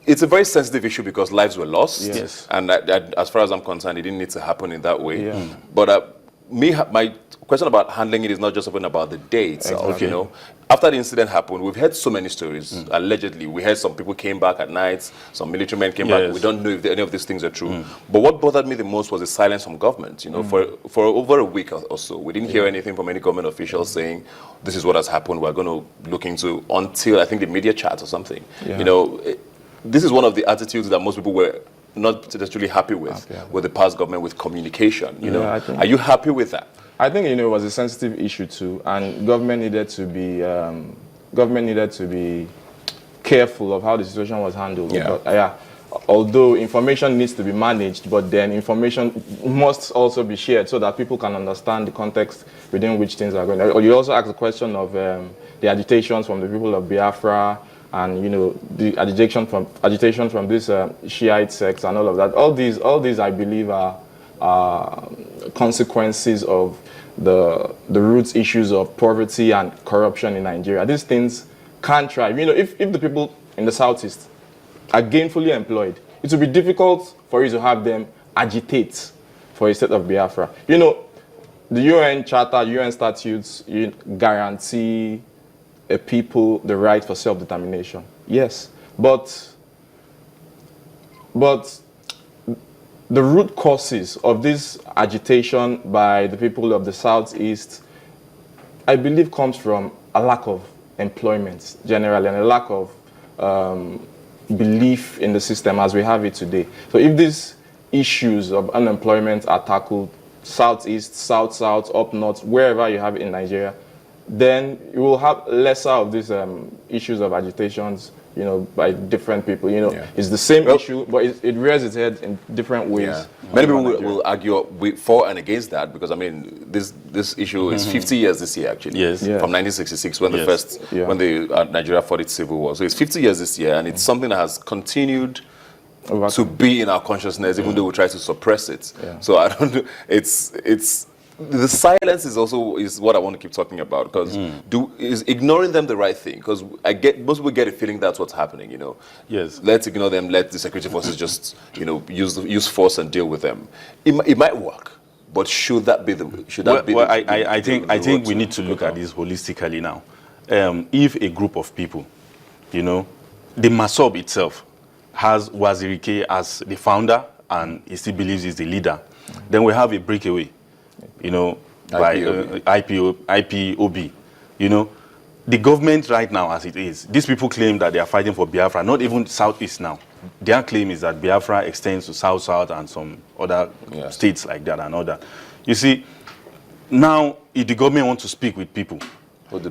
it's a very sensitive issue because lives were lost. Yes. And as far as I'm concerned, it didn't need to happen in that way. Yeah. But my question about handling it is not just even about the day itself. Exactly. You know, after the incident happened, we've heard so many stories. Allegedly, we heard some people came back at night, some military men came back. We don't know if any of these things are true. But what bothered me the most was the silence from government. You know, for over a week or so, we didn't hear anything from any government officials saying this is what has happened. We're going to look into until I think the media chat or something. You know, this is one of the attitudes that most people were not necessarily happy with the past government with communication. You know, are you happy with that? I think, you know, it was a sensitive issue too, and government needed to be careful of how the situation was handled. But, although information needs to be managed, but then information must also be shared so that people can understand the context within which things are going. Or you also asked the question of the agitations from the people of Biafra, and you know the agitation from this Shiite sects and all of that. All these, I believe, are consequences of the roots issues of poverty and corruption in Nigeria. These things can't thrive. You know, if the people in the southeast are gainfully employed, it will be difficult for you to have them agitate for a state of Biafra. You know, the UN Charter, UN statutes guarantee a people the right for self-determination. Yes, but the root causes of this agitation by the people of the Southeast, I believe, comes from a lack of employment generally and a lack of belief in the system as we have it today. So if these issues of unemployment are tackled Southeast, South, up north, wherever you have it in Nigeria, then you will have lesser of these issues of agitations, you know, by different people. You know, it's the same issue, but it rears its head in different ways. Many people will argue for and against that because I mean, this issue is 50 years this year actually. From 1966 when when the Nigeria fought its civil war. So it's 50 years this year, and it's something that has continued to be in our consciousness, even though we try to suppress it. So I don't. It's the silence is what I want to keep talking about, because is ignoring them the right thing? Because most people get a feeling that's what's happening. You know, let's ignore them. Let the security forces just use force and deal with them. It might work, but should that be I think we need to look at this holistically now. If a group of people, you know, the Masob itself has Wazirike as the founder and he still believes he's the leader, then we have a breakaway. You know, by IPOB, you know, the government right now as it is, these people claim that they are fighting for Biafra, not even Southeast now. Their claim is that Biafra extends to South and some other states like that and all that. You see, now if the government wants to speak with people,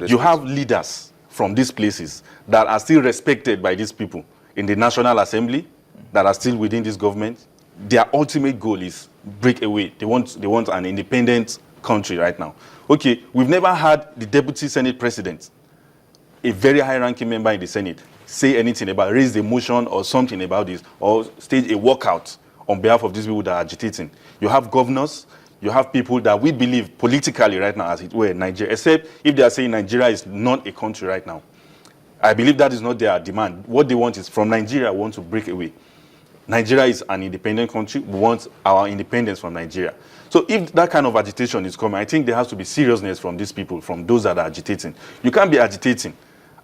you have leaders from these places that are still respected by these people in the National Assembly, that are still within this government. Their ultimate goal is break away. They want an independent country right now. Okay, we've never had the deputy Senate president, a very high-ranking member in the Senate, say anything about, raise a motion or something about this, or stage a walkout on behalf of these people that are agitating. You have governors, you have people that we believe politically right now, as it were, Nigeria, except if they are saying Nigeria is not a country right now. I believe that is not their demand. What they want is from Nigeria, want to break away. Nigeria is an independent country. We want our independence from Nigeria. So if that kind of agitation is coming, I think there has to be seriousness from these people, from those that are agitating. You can't be agitating.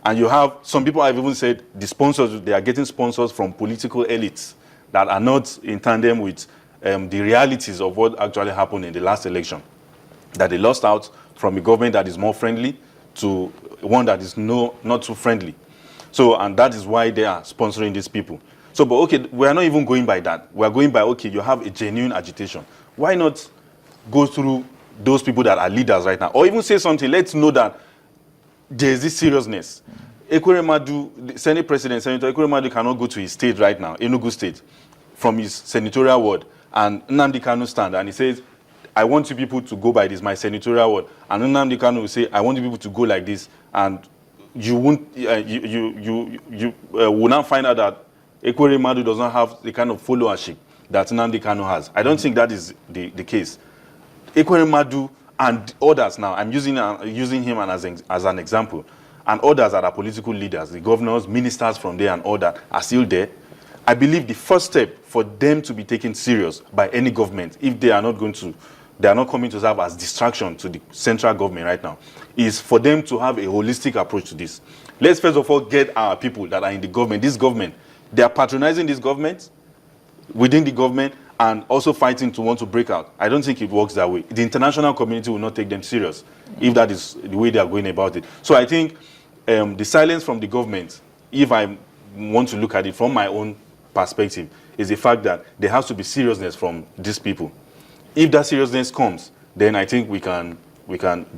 And you have, some people have even said, the sponsors, they are getting sponsors from political elites that are not in tandem with the realities of what actually happened in the last election. That they lost out from a government that is more friendly to one that is not too friendly. So, and that is why they are sponsoring these people. So, but okay, we are not even going by that. We are going by, okay, you have a genuine agitation. Why not go through those people that are leaders right now? Or even say something, let's know that there is this seriousness. Ekweremadu, the Senate President, Senator Ekweremadu cannot go to his state right now, Enugu State, from his senatorial ward. And Nnamdi Kanu stand and he says, I want you people to go by this, my senatorial ward. And Nnamdi Kanu will say, I want you people to go like this. And you won't, you will not find out that Ekweremadu does not have the kind of followership that Nnamdi Kanu has. I don't think that is the case. Ekweremadu and others now, I'm using him as an example, and others that are political leaders, the governors, ministers from there and all that are still there. I believe the first step for them to be taken serious by any government, if they are not coming to serve as distraction to the central government right now, is for them to have a holistic approach to this. Let's first of all get our people that are in the government, this government, they are patronizing this government, within the government, and also fighting to want to break out. I don't think it works that way. The international community will not take them serious if that is the way they are going about it. So I think the silence from the government, if I want to look at it from my own perspective, is the fact that there has to be seriousness from these people. If that seriousness comes, then I think we can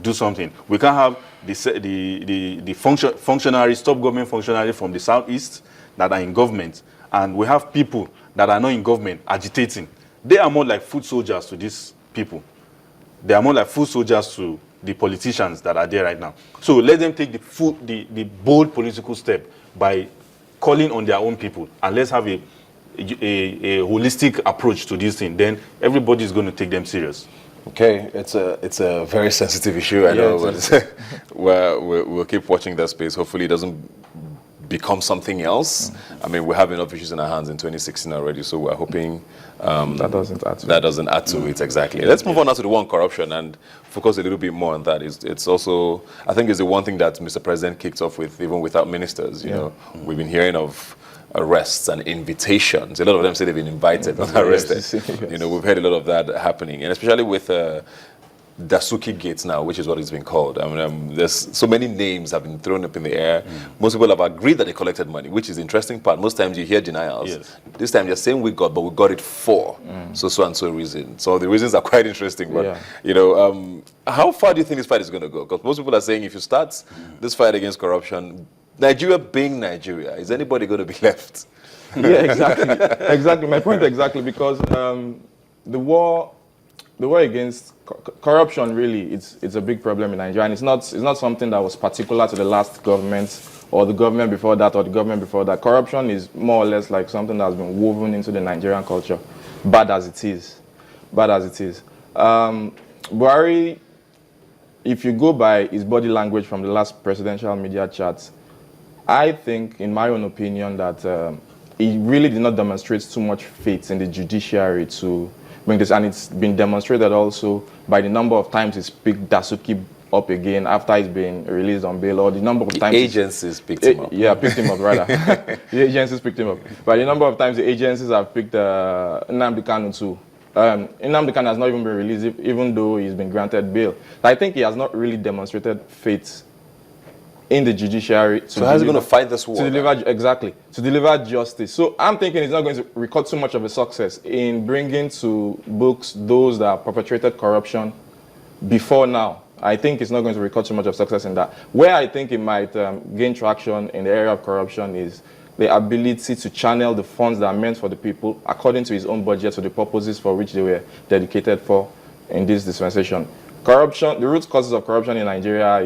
do something. We can have the functionaries, top government functionaries from the southeast that are in government, and we have people that are not in government agitating. They are more like foot soldiers to these people. They are more like foot soldiers to the politicians that are there right now. So let them take the bold political step by calling on their own people, and let's have a holistic approach to this thing. Then everybody is going to take them serious. Okay, it's a very sensitive issue. I know, but we'll keep watching that space. Hopefully, it doesn't become something else. I mean, we have enough issues in our hands in 2016 already, so we're hoping that doesn't add to it. Exactly. Let's move on now to the one corruption and focus a little bit more on that. It's also, I think, it's the one thing that Mr. President kicked off with, even without ministers. You know, we've been hearing of arrests and invitations. A lot of them say they've been invited, not arrested. Yes. You know, we've heard a lot of that happening, and especially with Dasuki Gates now, which is what it's been called. I mean, there's so many names have been thrown up in the air. Most people have agreed that they collected money, which is the interesting part. Most times you hear denials. Yes. This time they're saying we got, but we got it for so and so reason. So the reasons are quite interesting. But you know, how far do you think this fight is going to go? Because most people are saying if you start this fight against corruption, Nigeria being Nigeria, is anybody going to be left? Yeah, exactly. Exactly. My point exactly, because the war against corruption, really, it's a big problem in Nigeria, and it's not something that was particular to the last government or the government before that or the government before that. Corruption is more or less like something that's been woven into the Nigerian culture, bad as it is. Buhari, if you go by his body language from the last presidential media chats, I think, in my own opinion, that he really did not demonstrate too much faith in the judiciary to bring this, and it's been demonstrated also by the number of times he's picked Dasuki up again after he's been released on bail, or the number of times agencies picked him up. Yeah, picked him up rather. The agencies picked him up. But the number of times the agencies have picked Nnamdi Kanu too. Nnamdi Kanu has not even been released, even though he's been granted bail. I think he has not really demonstrated faith in the judiciary. So how's he going to fight this war? To deliver justice. So I'm thinking he's not going to record too much of a success in bringing to books those that perpetrated corruption before now. I think it's not going to record too much of success in that. Where I think it might gain traction in the area of corruption is the ability to channel the funds that are meant for the people according to his own budget to the purposes for which they were dedicated for in this dispensation. Corruption, the root causes of corruption in Nigeria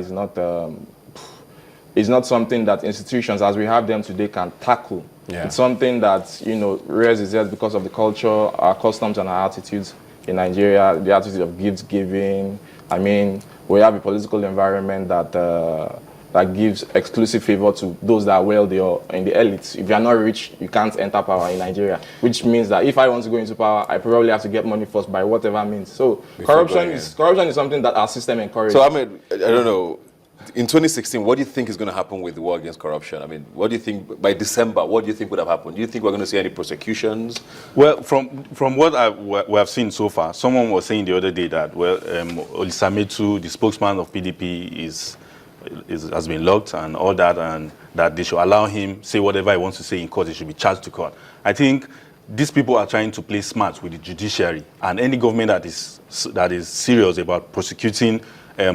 is not something that institutions as we have them today can tackle. Yeah. It's something that, you know, rears its head because of the culture, our customs and our attitudes in Nigeria, the attitude of gift giving. I mean, we have a political environment that gives exclusive favor to those that are wealthy or in the elites. If you are not rich, you can't enter power in Nigeria, which means that if I want to go into power, I probably have to get money first by whatever means. So corruption is something that our system encourages. So I mean, I don't know. In 2016, what do you think is going to happen with the war against corruption? I mean, what do you think, by December, what do you think would have happened? Do you think we're going to see any prosecutions? Well, from what we have seen so far, someone was saying the other day that, well, Olisametu, the spokesman of PDP, has been locked and all that, and that they should allow him say whatever he wants to say in court. He should be charged to court. I think these people are trying to play smart with the judiciary, and any government that is serious about prosecuting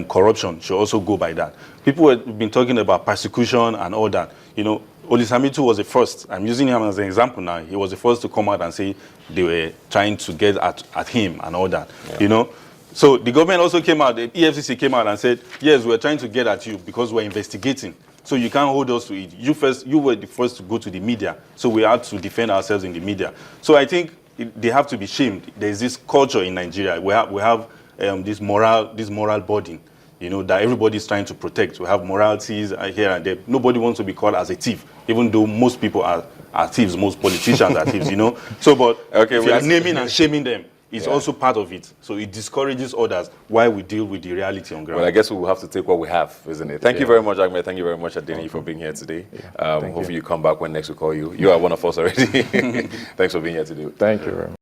corruption should also go by that. People have been talking about persecution and all that. You know, Olisametu was the first. I'm using him as an example now. He was the first to come out and say they were trying to get at him and all that. Yeah. You know, so the government also came out. The EFCC came out and said, yes, we're trying to get at you because we're investigating. So you can't hold us to it. You were the first to go to the media. So we had to defend ourselves in the media. So I think they have to be shamed. There's this culture in Nigeria. We have this moral burden, you know, that everybody is trying to protect. We have moralities here and there. Nobody wants to be called as a thief, even though most people are are thieves, most politicians are thieves, you know. So, but okay, if you are naming and shaming them, it's also part of it. So it discourages others while we deal with the reality on ground. Well, I guess we will have to take what we have, isn't it? Thank you very much, Ahmed. Thank you very much, Adeni, for being here today. Hopefully you come back when next we call you. You are one of us already. Thanks for being here today. Thank you very much.